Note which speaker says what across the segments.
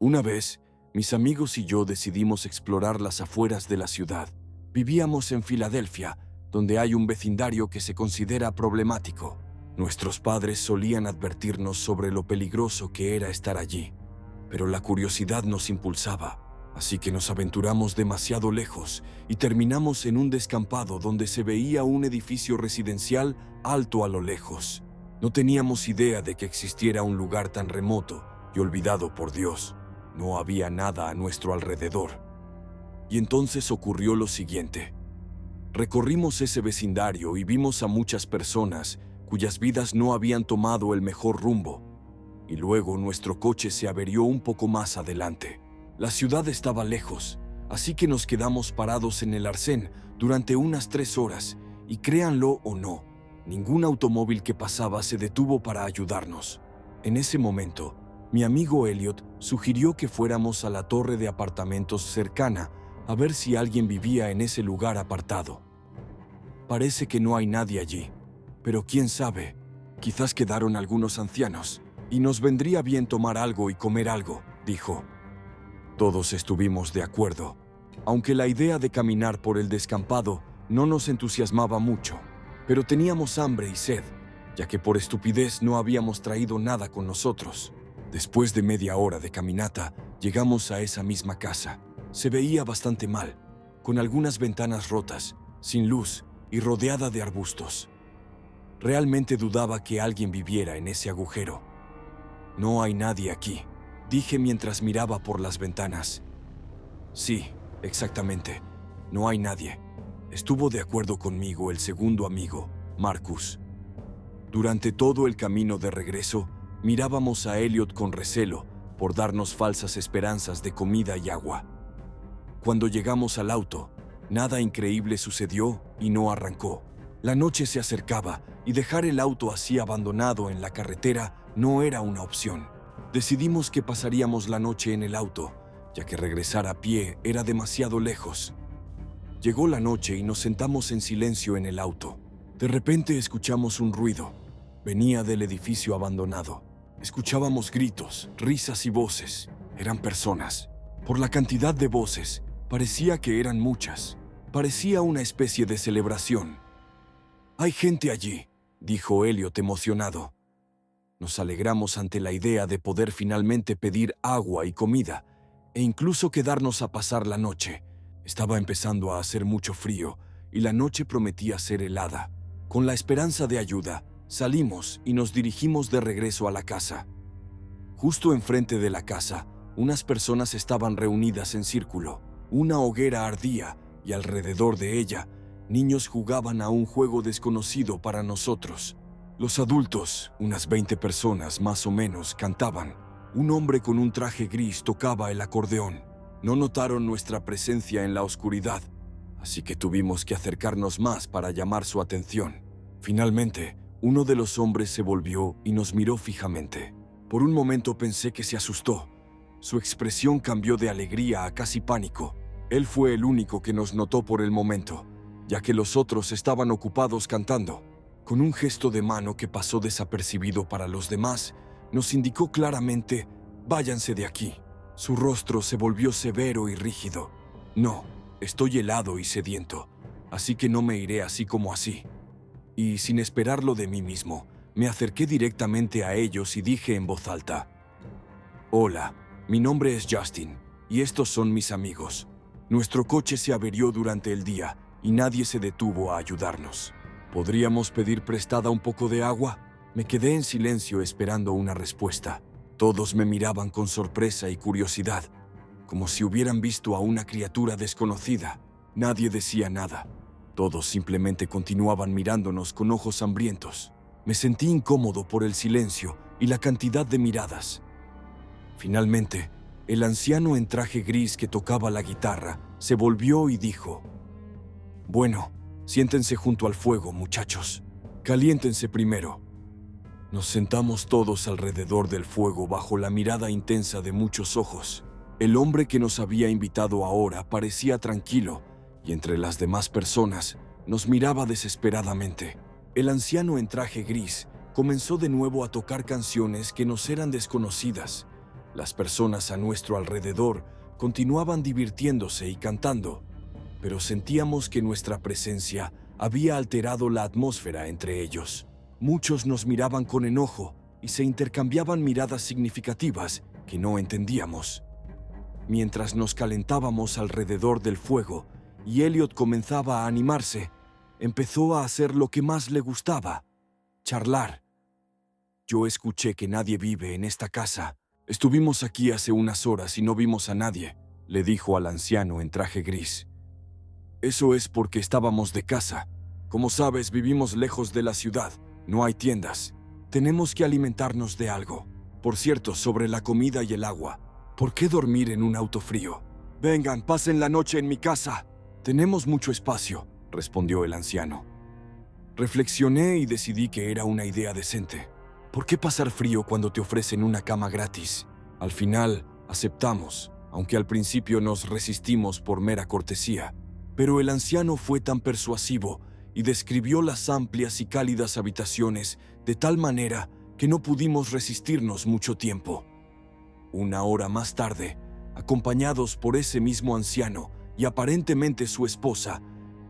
Speaker 1: Una vez, mis amigos y yo decidimos explorar las afueras de la ciudad. Vivíamos en Filadelfia, donde hay un vecindario que se considera problemático. Nuestros padres solían advertirnos sobre lo peligroso que era estar allí, pero la curiosidad nos impulsaba, así que nos aventuramos demasiado lejos y terminamos en un descampado donde se veía un edificio residencial alto a lo lejos. No teníamos idea de que existiera un lugar tan remoto y olvidado por Dios. No había nada a nuestro alrededor. Y entonces ocurrió lo siguiente. Recorrimos ese vecindario y vimos a muchas personas cuyas vidas no habían tomado el mejor rumbo. Y luego nuestro coche se averió un poco más adelante. La ciudad estaba lejos, así que nos quedamos parados en el arcén durante unas 3 horas, y créanlo o no, ningún automóvil que pasaba se detuvo para ayudarnos. En ese momento, mi amigo Elliot sugirió que fuéramos a la torre de apartamentos cercana a ver si alguien vivía en ese lugar apartado. Parece que no hay nadie allí, pero quién sabe, quizás quedaron algunos ancianos, y nos vendría bien tomar algo y comer algo, dijo. Todos estuvimos de acuerdo, aunque la idea de caminar por el descampado no nos entusiasmaba mucho, pero teníamos hambre y sed, ya que por estupidez no habíamos traído nada con nosotros. Después de media hora de caminata, llegamos a esa misma casa. Se veía bastante mal, con algunas ventanas rotas, sin luz y rodeada de arbustos. Realmente dudaba que alguien viviera en ese agujero. No hay nadie aquí, dije mientras miraba por las ventanas. Sí, exactamente, no hay nadie. Estuvo de acuerdo conmigo el segundo amigo, Marcus. Durante todo el camino de regreso, mirábamos a Elliot con recelo por darnos falsas esperanzas de comida y agua. Cuando llegamos al auto, nada increíble sucedió y no arrancó. La noche se acercaba y dejar el auto así abandonado en la carretera no era una opción. Decidimos que pasaríamos la noche en el auto, ya que regresar a pie era demasiado lejos. Llegó la noche y nos sentamos en silencio en el auto. De repente escuchamos un ruido. Venía del edificio abandonado. Escuchábamos gritos, risas y voces. Eran personas. Por la cantidad de voces, parecía que eran muchas. Parecía una especie de celebración. «Hay gente allí», dijo Elliot emocionado. Nos alegramos ante la idea de poder finalmente pedir agua y comida, e incluso quedarnos a pasar la noche. Estaba empezando a hacer mucho frío, y la noche prometía ser helada. Con la esperanza de ayuda, salimos y nos dirigimos de regreso a la casa. Justo enfrente de la casa, unas personas estaban reunidas en círculo. Una hoguera ardía, y alrededor de ella, niños jugaban a un juego desconocido para nosotros. Los adultos, unas 20 personas más o menos, cantaban. Un hombre con un traje gris tocaba el acordeón. No notaron nuestra presencia en la oscuridad, así que tuvimos que acercarnos más para llamar su atención. Finalmente, uno de los hombres se volvió y nos miró fijamente. Por un momento pensé que se asustó. Su expresión cambió de alegría a casi pánico. Él fue el único que nos notó por el momento, ya que los otros estaban ocupados cantando. Con un gesto de mano que pasó desapercibido para los demás, nos indicó claramente: «Váyanse de aquí». Su rostro se volvió severo y rígido. «No, estoy helado y sediento, así que no me iré así como así». Y sin esperarlo de mí mismo, me acerqué directamente a ellos y dije en voz alta: «Hola, mi nombre es Justin, y estos son mis amigos. Nuestro coche se averió durante el día y nadie se detuvo a ayudarnos. ¿Podríamos pedir prestada un poco de agua?». Me quedé en silencio esperando una respuesta. Todos me miraban con sorpresa y curiosidad, como si hubieran visto a una criatura desconocida. Nadie decía nada. Todos simplemente continuaban mirándonos con ojos hambrientos. Me sentí incómodo por el silencio y la cantidad de miradas. Finalmente, el anciano en traje gris que tocaba la guitarra se volvió y dijo: «Bueno, siéntense junto al fuego, muchachos. Caliéntense primero». Nos sentamos todos alrededor del fuego bajo la mirada intensa de muchos ojos. El hombre que nos había invitado ahora parecía tranquilo, y entre las demás personas nos miraba desesperadamente. El anciano en traje gris comenzó de nuevo a tocar canciones que nos eran desconocidas. Las personas a nuestro alrededor continuaban divirtiéndose y cantando, pero sentíamos que nuestra presencia había alterado la atmósfera entre ellos. Muchos nos miraban con enojo y se intercambiaban miradas significativas que no entendíamos. Mientras nos calentábamos alrededor del fuego y Elliot comenzaba a animarse, empezó a hacer lo que más le gustaba: charlar. Yo escuché que nadie vive en esta casa. Estuvimos aquí hace unas horas y no vimos a nadie, le dijo al anciano en traje gris. Eso es porque estábamos de casa. Como sabes, vivimos lejos de la ciudad. No hay tiendas. Tenemos que alimentarnos de algo. Por cierto, sobre la comida y el agua, ¿por qué dormir en un auto frío? Vengan, pasen la noche en mi casa. Tenemos mucho espacio, respondió el anciano. Reflexioné y decidí que era una idea decente. ¿Por qué pasar frío cuando te ofrecen una cama gratis? Al final, aceptamos, aunque al principio nos resistimos por mera cortesía. Pero el anciano fue tan persuasivo y describió las amplias y cálidas habitaciones de tal manera que no pudimos resistirnos mucho tiempo. Una hora más tarde, acompañados por ese mismo anciano y aparentemente su esposa,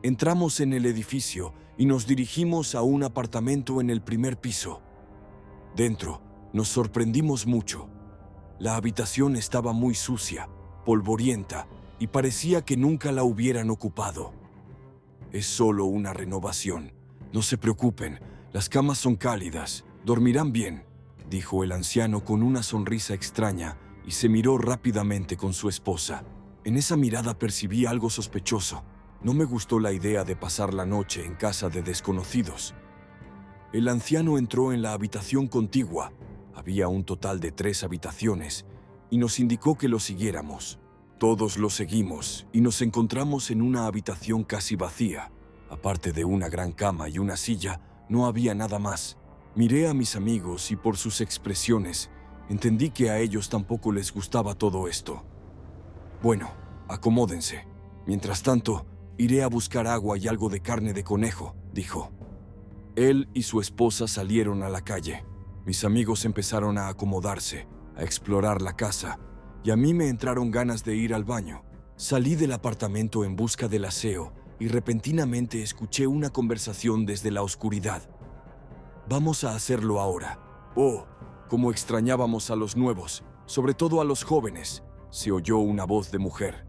Speaker 1: entramos en el edificio y nos dirigimos a un apartamento en el primer piso. Dentro, nos sorprendimos mucho. La habitación estaba muy sucia, polvorienta, y parecía que nunca la hubieran ocupado. Es solo una renovación. No se preocupen, las camas son cálidas, dormirán bien, dijo el anciano con una sonrisa extraña y se miró rápidamente con su esposa. En esa mirada percibí algo sospechoso. No me gustó la idea de pasar la noche en casa de desconocidos. El anciano entró en la habitación contigua. Había un total de 3 habitaciones y nos indicó que lo siguiéramos. Todos lo seguimos y nos encontramos en una habitación casi vacía. Aparte de una gran cama y una silla, no había nada más. Miré a mis amigos y por sus expresiones entendí que a ellos tampoco les gustaba todo esto. Bueno, acomódense. Mientras tanto, iré a buscar agua y algo de carne de conejo, dijo. Él y su esposa salieron a la calle. Mis amigos empezaron a acomodarse, a explorar la casa, y a mí me entraron ganas de ir al baño. Salí del apartamento en busca del aseo y repentinamente escuché una conversación desde la oscuridad. Vamos a hacerlo ahora. Oh, cómo extrañábamos a los nuevos, sobre todo a los jóvenes, se oyó una voz de mujer.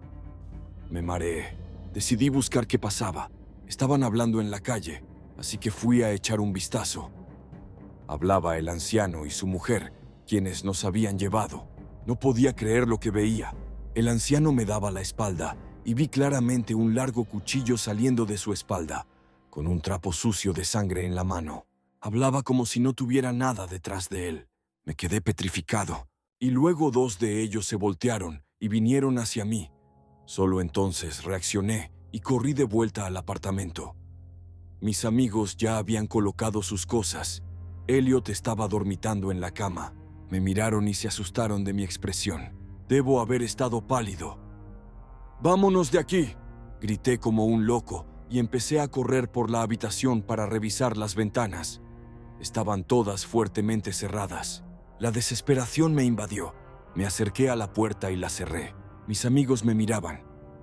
Speaker 1: Me mareé. Decidí buscar qué pasaba. Estaban hablando en la calle, así que fui a echar un vistazo. Hablaba el anciano y su mujer, quienes nos habían llevado. No podía creer lo que veía. El anciano me daba la espalda y vi claramente un largo cuchillo saliendo de su espalda, con un trapo sucio de sangre en la mano. Hablaba como si no tuviera nada detrás de él. Me quedé petrificado, y luego 2 de ellos se voltearon y vinieron hacia mí. Solo entonces reaccioné y corrí de vuelta al apartamento. Mis amigos ya habían colocado sus cosas. Elliot estaba dormitando en la cama. Me miraron y se asustaron de mi expresión. Debo haber estado pálido. ¡Vámonos de aquí!, grité como un loco y empecé a correr por la habitación para revisar las ventanas. Estaban todas fuertemente cerradas. La desesperación me invadió. Me acerqué a la puerta y la cerré. Mis amigos me miraban,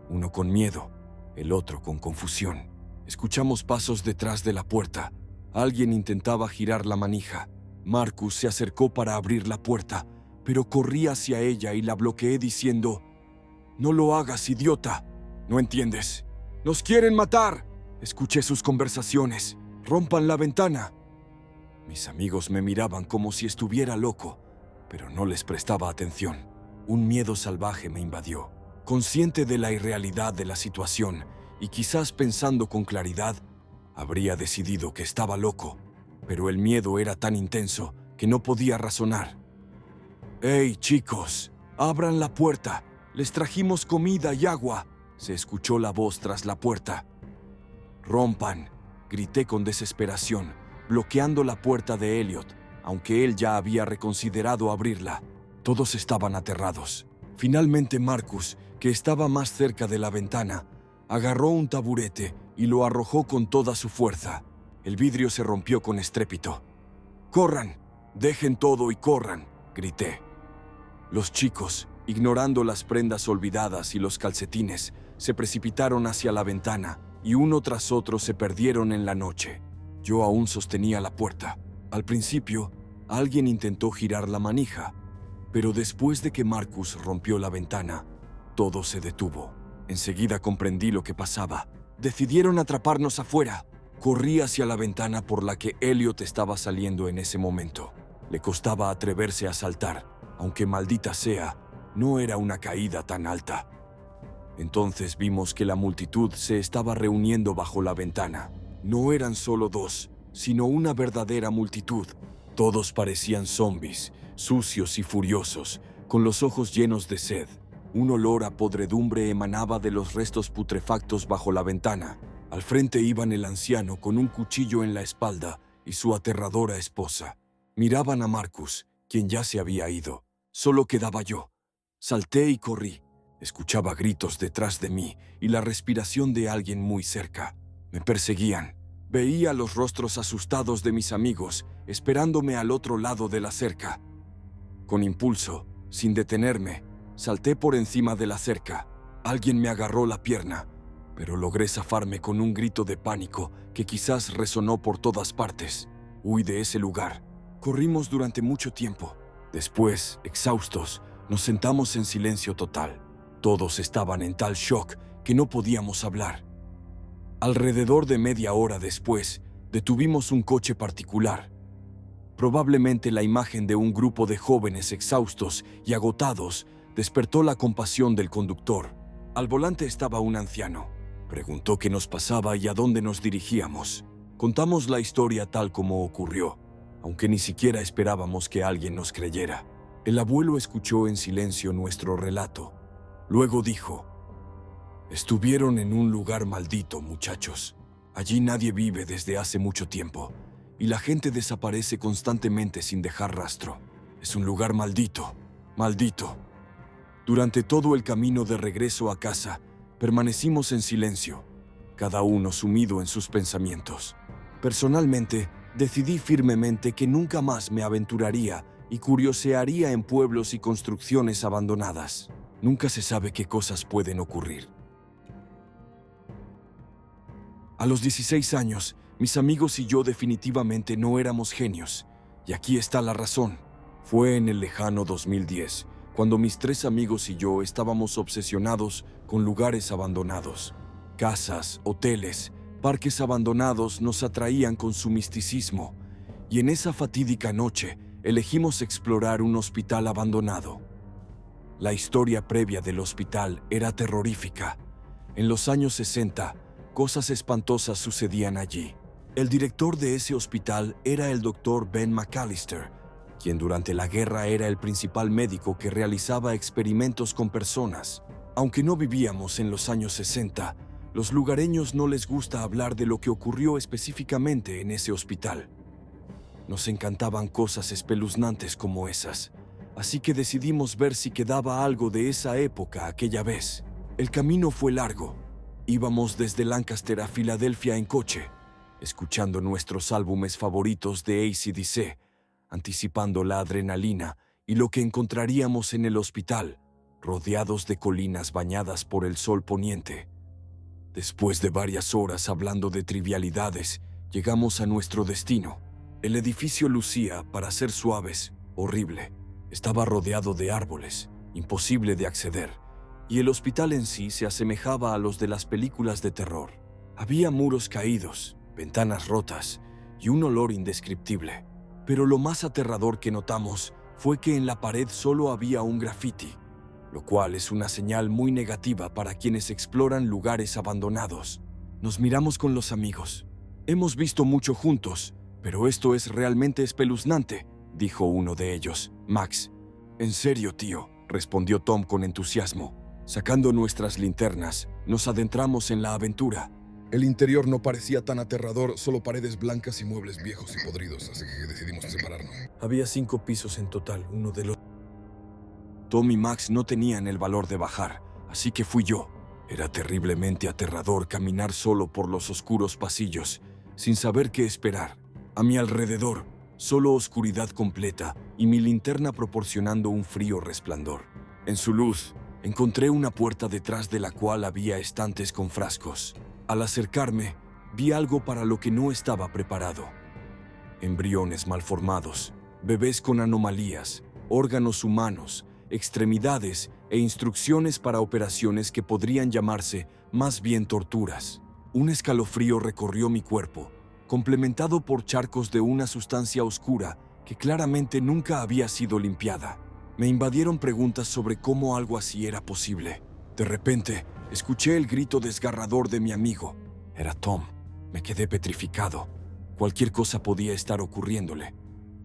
Speaker 1: uno con miedo, el otro con confusión. Escuchamos pasos detrás de la puerta. Alguien intentaba girar la manija. Marcus se acercó para abrir la puerta, pero corrí hacia ella y la bloqueé diciendo: «No lo hagas, idiota. No entiendes. ¡Nos quieren matar!». Escuché sus conversaciones. «Rompan la ventana». Mis amigos me miraban como si estuviera loco, pero no les prestaba atención. Un miedo salvaje me invadió. Consciente de la irrealidad de la situación y quizás pensando con claridad, habría decidido que estaba loco, pero el miedo era tan intenso que no podía razonar. «¡Hey, chicos! ¡Abran la puerta! Les trajimos comida y agua», se escuchó la voz tras la puerta. «Rompan», grité con desesperación, bloqueando la puerta de Elliot, aunque él ya había reconsiderado abrirla. Todos estaban aterrados. Finalmente Marcus, que estaba más cerca de la ventana, agarró un taburete y lo arrojó con toda su fuerza. El vidrio se rompió con estrépito. «¡Corran! ¡Dejen todo y corran!», grité. Los chicos, ignorando las prendas olvidadas y los calcetines, se precipitaron hacia la ventana y uno tras otro se perdieron en la noche. Yo aún sostenía la puerta. Al principio, alguien intentó girar la manija, pero después de que Marcus rompió la ventana, todo se detuvo. Enseguida comprendí lo que pasaba. Decidieron atraparnos afuera. Corrí hacia la ventana por la que Elliot estaba saliendo en ese momento. Le costaba atreverse a saltar, aunque maldita sea, no era una caída tan alta. Entonces vimos que la multitud se estaba reuniendo bajo la ventana. No eran solo dos, sino una verdadera multitud. Todos parecían zombies, sucios y furiosos, con los ojos llenos de sed. Un olor a podredumbre emanaba de los restos putrefactos bajo la ventana. Al frente iban el anciano con un cuchillo en la espalda y su aterradora esposa. Miraban a Marcus, quien ya se había ido. Solo quedaba yo. Salté y corrí. Escuchaba gritos detrás de mí y la respiración de alguien muy cerca. Me perseguían. Veía los rostros asustados de mis amigos, esperándome al otro lado de la cerca. Con impulso, sin detenerme, salté por encima de la cerca. Alguien me agarró la pierna, pero logré zafarme con un grito de pánico que quizás resonó por todas partes. Huí de ese lugar. Corrimos durante mucho tiempo. Después, exhaustos, nos sentamos en silencio total. Todos estaban en tal shock que no podíamos hablar. Alrededor de media hora después, detuvimos un coche particular. Probablemente la imagen de un grupo de jóvenes exhaustos y agotados despertó la compasión del conductor. Al volante estaba un anciano. Preguntó qué nos pasaba y a dónde nos dirigíamos. Contamos la historia tal como ocurrió, aunque ni siquiera esperábamos que alguien nos creyera. El abuelo escuchó en silencio nuestro relato. Luego dijo: «Estuvieron en un lugar maldito, muchachos. Allí nadie vive desde hace mucho tiempo, y la gente desaparece constantemente sin dejar rastro. Es un lugar maldito, maldito». Durante todo el camino de regreso a casa, permanecimos en silencio, cada uno sumido en sus pensamientos. Personalmente, decidí firmemente que nunca más me aventuraría y curiosearía en pueblos y construcciones abandonadas. Nunca se sabe qué cosas pueden ocurrir. A los 16 años, mis amigos y yo definitivamente no éramos genios. Y aquí está la razón. Fue en el lejano 2010, cuando mis 3 amigos y yo estábamos obsesionados con lugares abandonados. Casas, hoteles, parques abandonados nos atraían con su misticismo. Y en esa fatídica noche, elegimos explorar un hospital abandonado. La historia previa del hospital era terrorífica. En los años 60, cosas espantosas sucedían allí. El director de ese hospital era el Dr. Ben McAllister, quien durante la guerra era el principal médico que realizaba experimentos con personas. Aunque no vivíamos en los años 60, los lugareños no les gusta hablar de lo que ocurrió específicamente en ese hospital. Nos encantaban cosas espeluznantes como esas, así que decidimos ver si quedaba algo de esa época aquella vez. El camino fue largo. Íbamos desde Lancaster a Filadelfia en coche, escuchando nuestros álbumes favoritos de AC/DC, anticipando la adrenalina y lo que encontraríamos en el hospital, rodeados de colinas bañadas por el sol poniente. Después de varias horas hablando de trivialidades, llegamos a nuestro destino. El edificio lucía, para ser suaves, horrible. Estaba rodeado de árboles, imposible de acceder, y el hospital en sí se asemejaba a los de las películas de terror. Había muros caídos, ventanas rotas y un olor indescriptible. Pero lo más aterrador que notamos fue que en la pared solo había un graffiti, lo cual es una señal muy negativa para quienes exploran lugares abandonados. Nos miramos con los amigos. «Hemos visto mucho juntos, pero esto es realmente espeluznante», dijo uno de ellos, Max. «En serio, tío», respondió Tom con entusiasmo. Sacando nuestras linternas, nos adentramos en la aventura.
Speaker 2: El interior no parecía tan aterrador, solo paredes blancas y muebles viejos y podridos, así que decidimos separarnos.
Speaker 1: Había 5 pisos en total, uno de los... Tom y Max no tenían el valor de bajar, así que fui yo. Era terriblemente aterrador caminar solo por los oscuros pasillos, sin saber qué esperar. A mi alrededor, solo oscuridad completa y mi linterna proporcionando un frío resplandor. En su luz, encontré una puerta detrás de la cual había estantes con frascos. Al acercarme, vi algo para lo que no estaba preparado. Embriones malformados, bebés con anomalías, órganos humanos, extremidades e instrucciones para operaciones que podrían llamarse más bien torturas. Un escalofrío recorrió mi cuerpo, complementado por charcos de una sustancia oscura que claramente nunca había sido limpiada. Me invadieron preguntas sobre cómo algo así era posible. De repente, escuché el grito desgarrador de mi amigo. Era Tom. Me quedé petrificado. Cualquier cosa podía estar ocurriéndole.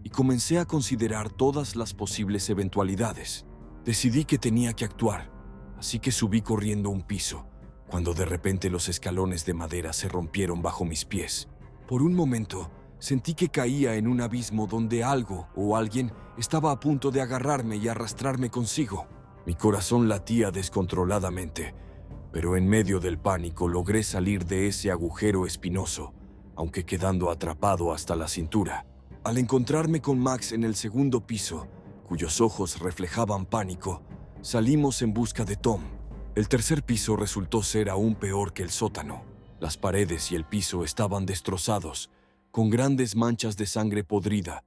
Speaker 1: Y comencé a considerar todas las posibles eventualidades. Decidí que tenía que actuar, así que subí corriendo un piso, cuando de repente los escalones de madera se rompieron bajo mis pies. Por un momento, sentí que caía en un abismo donde algo o alguien estaba a punto de agarrarme y arrastrarme consigo. Mi corazón latía descontroladamente, pero en medio del pánico logré salir de ese agujero espinoso, aunque quedando atrapado hasta la cintura. Al encontrarme con Max en el segundo piso, cuyos ojos reflejaban pánico, salimos en busca de Tom. El tercer piso resultó ser aún peor que el sótano. Las paredes y el piso estaban destrozados, con grandes manchas de sangre podrida,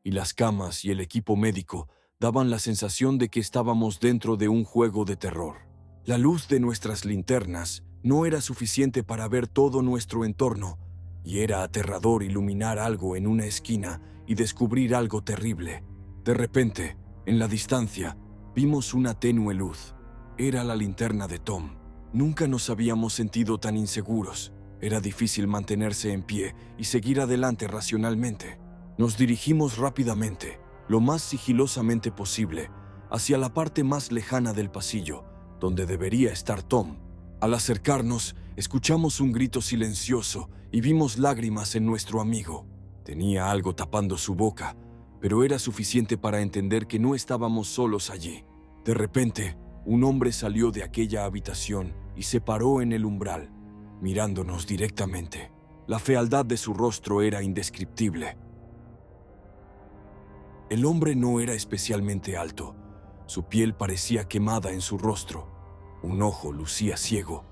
Speaker 1: y las camas y el equipo médico daban la sensación de que estábamos dentro de un juego de terror. La luz de nuestras linternas no era suficiente para ver todo nuestro entorno, y era aterrador iluminar algo en una esquina y descubrir algo terrible. De repente, en la distancia, vimos una tenue luz. Era la linterna de Tom. Nunca nos habíamos sentido tan inseguros. Era difícil mantenerse en pie y seguir adelante racionalmente. Nos dirigimos rápidamente, lo más sigilosamente posible, hacia la parte más lejana del pasillo, donde debería estar Tom. Al acercarnos, escuchamos un grito silencioso y vimos lágrimas en nuestro amigo. Tenía algo tapando su boca, pero era suficiente para entender que no estábamos solos allí. De repente, un hombre salió de aquella habitación y se paró en el umbral, mirándonos directamente. La fealdad de su rostro era indescriptible. El hombre no era especialmente alto. Su piel parecía quemada en su rostro. Un ojo lucía ciego,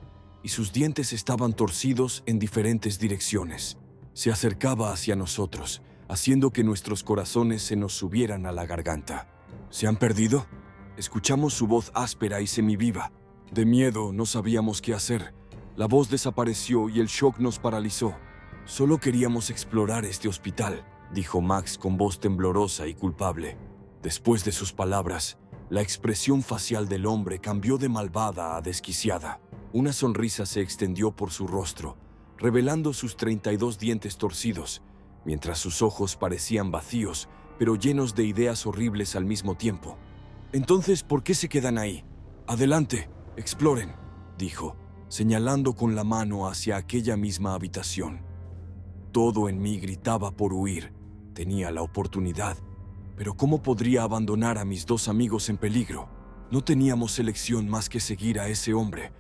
Speaker 1: y sus dientes estaban torcidos en diferentes direcciones. Se acercaba hacia nosotros, haciendo que nuestros corazones se nos subieran a la garganta. ¿Se han perdido? Escuchamos su voz áspera y semiviva. De miedo no sabíamos qué hacer. La voz desapareció y el shock nos paralizó. Solo queríamos explorar este hospital, dijo Max con voz temblorosa y culpable. Después de sus palabras, la expresión facial del hombre cambió de malvada a desquiciada. Una sonrisa se extendió por su rostro, revelando sus 32 dientes torcidos, mientras sus ojos parecían vacíos, pero llenos de ideas horribles al mismo tiempo. «Entonces, ¿por qué se quedan ahí? Adelante, exploren», dijo, señalando con la mano hacia aquella misma habitación. Todo en mí gritaba por huir. Tenía la oportunidad, pero ¿cómo podría abandonar a mis dos amigos en peligro? No teníamos elección más que seguir a ese hombre,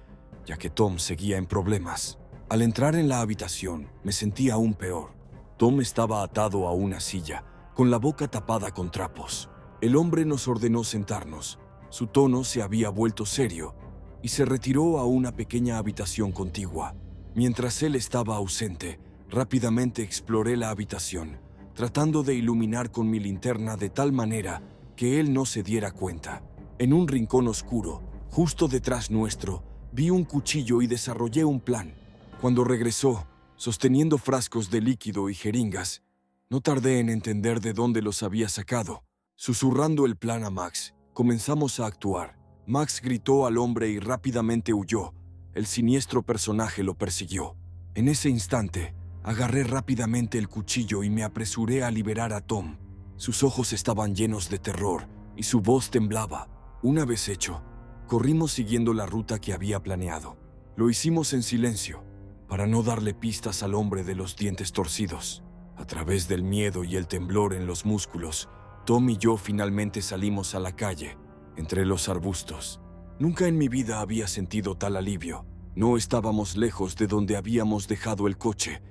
Speaker 1: ya que Tom seguía en problemas. Al entrar en la habitación, me sentí aún peor. Tom estaba atado a una silla, con la boca tapada con trapos. El hombre nos ordenó sentarnos. Su tono se había vuelto serio y se retiró a una pequeña habitación contigua. Mientras él estaba ausente, rápidamente exploré la habitación, tratando de iluminar con mi linterna de tal manera que él no se diera cuenta. En un rincón oscuro, justo detrás nuestro, vi un cuchillo y desarrollé un plan. Cuando regresó, sosteniendo frascos de líquido y jeringas, no tardé en entender de dónde los había sacado. Susurrando el plan a Max, comenzamos a actuar. Max gritó al hombre y rápidamente huyó. El siniestro personaje lo persiguió. En ese instante, agarré rápidamente el cuchillo y me apresuré a liberar a Tom. Sus ojos estaban llenos de terror y su voz temblaba. Una vez hecho, corrimos siguiendo la ruta que había planeado. Lo hicimos en silencio, para no darle pistas al hombre de los dientes torcidos. A través del miedo y el temblor en los músculos, Tom y yo finalmente salimos a la calle, entre los arbustos. Nunca en mi vida había sentido tal alivio. No estábamos lejos de donde habíamos dejado el coche,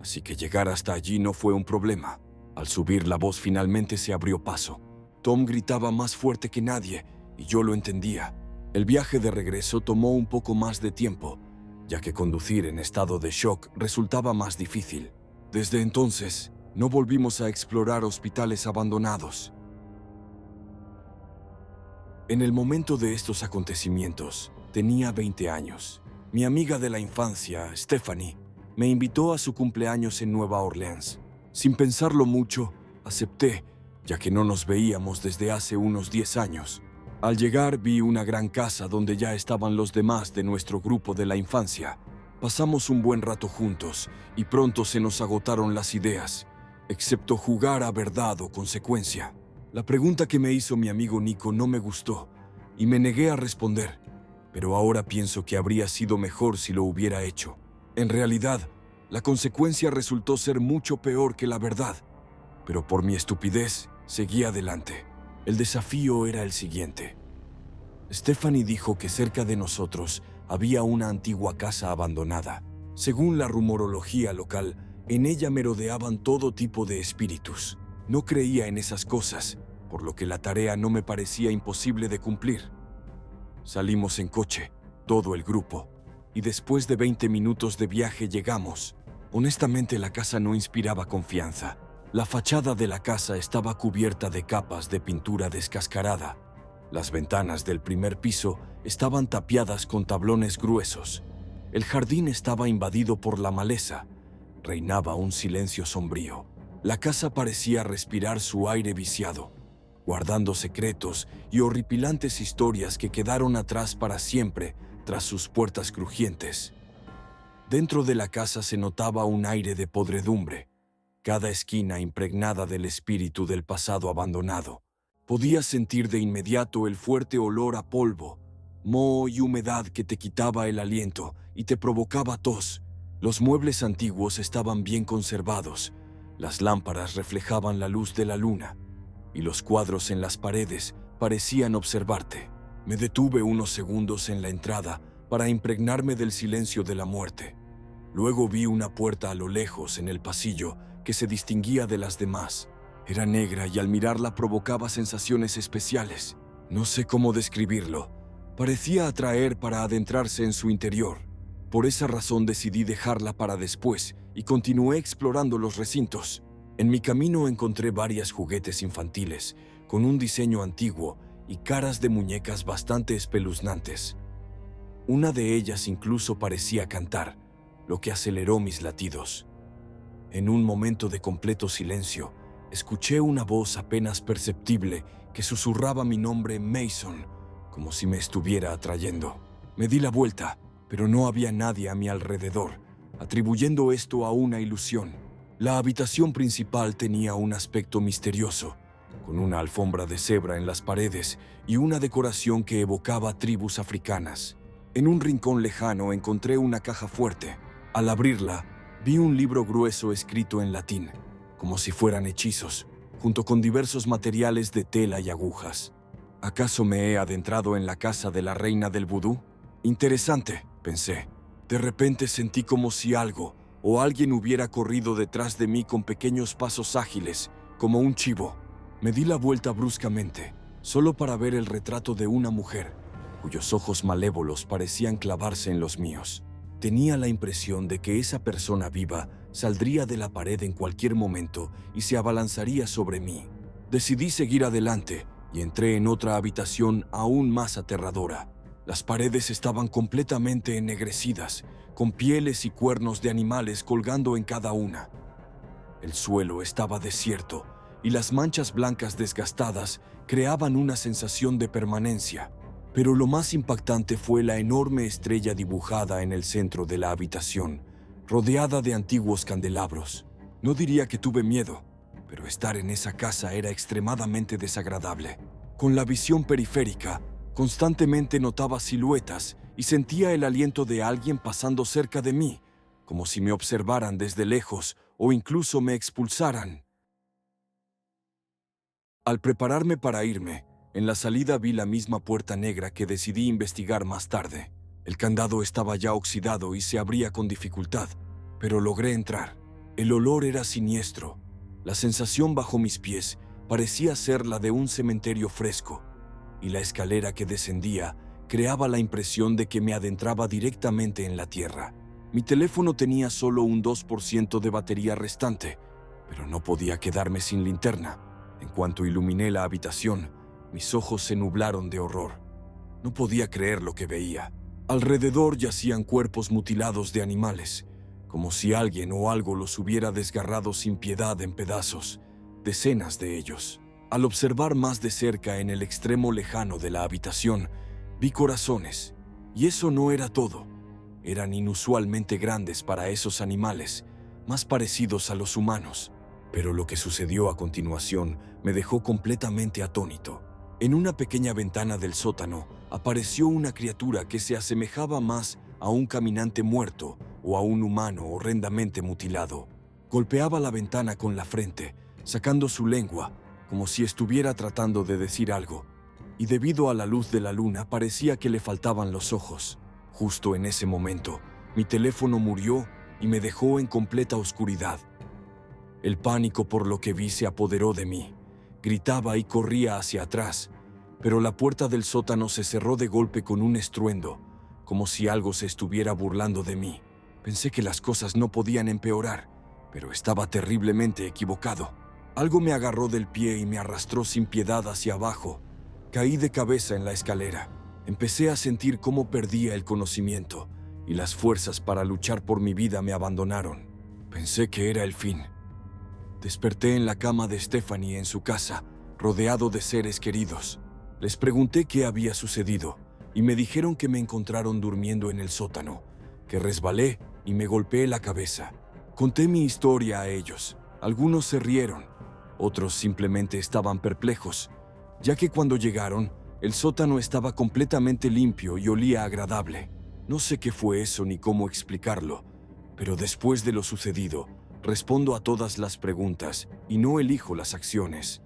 Speaker 1: así que llegar hasta allí no fue un problema. Al subir, la voz finalmente se abrió paso. Tom gritaba más fuerte que nadie, y yo lo entendía. El viaje de regreso tomó un poco más de tiempo, ya que conducir en estado de shock resultaba más difícil. Desde entonces, no volvimos a explorar hospitales abandonados. En el momento de estos acontecimientos, tenía 20 años. Mi amiga de la infancia, Stephanie, me invitó a su cumpleaños en Nueva Orleans. Sin pensarlo mucho, acepté, ya que no nos veíamos desde hace unos 10 años. Al llegar, vi una gran casa donde ya estaban los demás de nuestro grupo de la infancia. Pasamos un buen rato juntos y pronto se nos agotaron las ideas, excepto jugar a verdad o consecuencia. La pregunta que me hizo mi amigo Nico no me gustó y me negué a responder, pero ahora pienso que habría sido mejor si lo hubiera hecho. En realidad, la consecuencia resultó ser mucho peor que la verdad, pero por mi estupidez seguí adelante. El desafío era el siguiente. Stephanie dijo que cerca de nosotros había una antigua casa abandonada. Según la rumorología local, en ella merodeaban todo tipo de espíritus. No creía en esas cosas, por lo que la tarea no me parecía imposible de cumplir. Salimos en coche, todo el grupo, y después de 20 minutos de viaje llegamos. Honestamente, la casa no inspiraba confianza. La fachada de la casa estaba cubierta de capas de pintura descascarada. Las ventanas del primer piso estaban tapiadas con tablones gruesos. El jardín estaba invadido por la maleza. Reinaba un silencio sombrío. La casa parecía respirar su aire viciado, guardando secretos y horripilantes historias que quedaron atrás para siempre tras sus puertas crujientes. Dentro de la casa se notaba un aire de podredumbre, cada esquina impregnada del espíritu del pasado abandonado. Podía sentir de inmediato el fuerte olor a polvo, moho y humedad que te quitaba el aliento y te provocaba tos. Los muebles antiguos estaban bien conservados, las lámparas reflejaban la luz de la luna, y los cuadros en las paredes parecían observarte. Me detuve unos segundos en la entrada para impregnarme del silencio de la muerte. Luego vi una puerta a lo lejos en el pasillo que se distinguía de las demás. Era negra y al mirarla provocaba sensaciones especiales. No sé cómo describirlo. Parecía atraer para adentrarse en su interior. Por esa razón decidí dejarla para después y continué explorando los recintos. En mi camino encontré varios juguetes infantiles con un diseño antiguo y caras de muñecas bastante espeluznantes. Una de ellas incluso parecía cantar, lo que aceleró mis latidos. En un momento de completo silencio, escuché una voz apenas perceptible que susurraba mi nombre, Mason, como si me estuviera atrayendo. Me di la vuelta, pero no había nadie a mi alrededor, atribuyendo esto a una ilusión. La habitación principal tenía un aspecto misterioso, con una alfombra de cebra en las paredes y una decoración que evocaba tribus africanas. En un rincón lejano encontré una caja fuerte. Al abrirla, vi un libro grueso escrito en latín, como si fueran hechizos, junto con diversos materiales de tela y agujas. ¿Acaso me he adentrado en la casa de la reina del vudú? Interesante, pensé. De repente sentí como si algo o alguien hubiera corrido detrás de mí con pequeños pasos ágiles, como un chivo. Me di la vuelta bruscamente, solo para ver el retrato de una mujer, cuyos ojos malévolos parecían clavarse en los míos. Tenía la impresión de que esa persona viva saldría de la pared en cualquier momento y se abalanzaría sobre mí. Decidí seguir adelante y entré en otra habitación aún más aterradora. Las paredes estaban completamente ennegrecidas, con pieles y cuernos de animales colgando en cada una. El suelo estaba desierto y las manchas blancas desgastadas creaban una sensación de permanencia. Pero lo más impactante fue la enorme estrella dibujada en el centro de la habitación, rodeada de antiguos candelabros. No diría que tuve miedo, pero estar en esa casa era extremadamente desagradable. Con la visión periférica, constantemente notaba siluetas y sentía el aliento de alguien pasando cerca de mí, como si me observaran desde lejos o incluso me expulsaran. Al prepararme para irme, en la salida vi la misma puerta negra que decidí investigar más tarde. El candado estaba ya oxidado y se abría con dificultad, pero logré entrar. El olor era siniestro, La sensación bajo mis pies parecía ser la de un cementerio fresco, y la escalera que descendía creaba la impresión de que me adentraba directamente en la tierra. Mi teléfono tenía solo un 2% de batería restante, pero no podía quedarme sin linterna. En cuanto iluminé la habitación, mis ojos se nublaron de horror. No podía creer lo que veía. Alrededor yacían cuerpos mutilados de animales, como si alguien o algo los hubiera desgarrado sin piedad en pedazos, decenas de ellos. Al observar más de cerca en el extremo lejano de la habitación, vi corazones, y eso no era todo. Eran inusualmente grandes para esos animales, más parecidos a los humanos. Pero lo que sucedió a continuación me dejó completamente atónito. En una pequeña ventana del sótano apareció una criatura que se asemejaba más a un caminante muerto o a un humano horrendamente mutilado. Golpeaba la ventana con la frente, sacando su lengua, como si estuviera tratando de decir algo, y debido a la luz de la luna parecía que le faltaban los ojos. Justo en ese momento, mi teléfono murió y me dejó en completa oscuridad. El pánico por lo que vi se apoderó de mí. Gritaba y corría hacia atrás, pero la puerta del sótano se cerró de golpe con un estruendo, como si algo se estuviera burlando de mí. Pensé que las cosas no podían empeorar, pero estaba terriblemente equivocado. Algo me agarró del pie y me arrastró sin piedad hacia abajo. Caí de cabeza en la escalera. Empecé a sentir cómo perdía el conocimiento, y las fuerzas para luchar por mi vida me abandonaron. Pensé que era el fin. Desperté en la cama de Stephanie en su casa, rodeado de seres queridos. Les pregunté qué había sucedido, y me dijeron que me encontraron durmiendo en el sótano, que resbalé y me golpeé la cabeza. Conté mi historia a ellos. Algunos se rieron, otros simplemente estaban perplejos, ya que cuando llegaron, el sótano estaba completamente limpio y olía agradable. No sé qué fue eso ni cómo explicarlo, pero después de lo sucedido, respondo a todas las preguntas y no elijo las acciones.